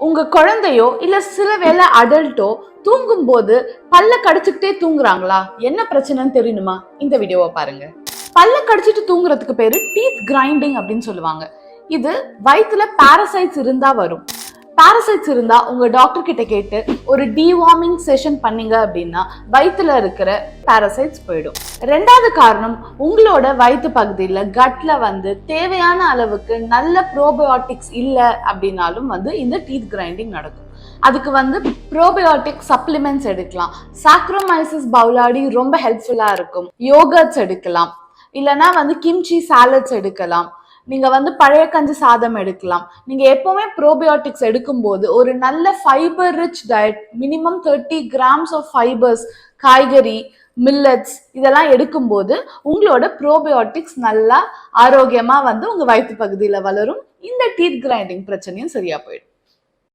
உங்க குழந்தையோ இல்ல சில வேளை அடல்ட்டோ தூங்கும் போது பல்ல கடிச்சுக்கிட்டே தூங்குறாங்களா? என்ன பிரச்சனைன்னு தெரியணுமா? இந்த வீடியோவை பாருங்க. பல்ல கடிச்சிட்டு தூங்குறதுக்கு பேரு டீத் கிரைண்டிங் அப்படின்னு சொல்லுவாங்க. இது வயிற்றுல பாரசைட்ஸ் இருந்தா வரும். பாரசைட்ஸ் இருந்தா உங்க டாக்டர் கிட்ட கேட்டு ஒரு டிவார்மிங் செஷன் பண்ணீங்க அப்படின்னா வயிற்றுல இருக்கிற பாரசைட்ஸ் போயிடும். ரெண்டாவது காரணம், உங்களோட வயிற்று பகுதியில கட்ல தேவையான அளவுக்கு நல்ல ப்ரோபயோட்டிக்ஸ் இல்லை அப்படின்னாலும் இந்த டீத் கிரைண்டிங் நடக்கும். அதுக்கு ப்ரோபயோட்டிக் சப்ளிமெண்ட்ஸ் எடுக்கலாம். சாக்ரோமைசிஸ் பவுலாடி ரொம்ப ஹெல்ப்ஃபுல்லா இருக்கும். யோகர்ட்ஸ் எடுக்கலாம், இல்லைன்னா கிம்ச்சி சாலட்ஸ் எடுக்கலாம். நீங்க பழைய கஞ்சி சாதம் எடுக்கலாம். நீங்க எப்பவுமே ப்ரோபயோட்டிக்ஸ் எடுக்கும் போது ஒரு நல்ல fibre rich diet, minimum 30 grams of fibres, காய்கறி, மில்லட்ஸ் இதெல்லாம் எடுக்கும்போது உங்களோட ப்ரோபயோட்டிக்ஸ் நல்லா ஆரோக்கியமா உங்க வயிற்று பகுதியில வளரும். இந்த டீத் கிரைண்டிங் பிரச்சனையும் சரியா போயிடும்.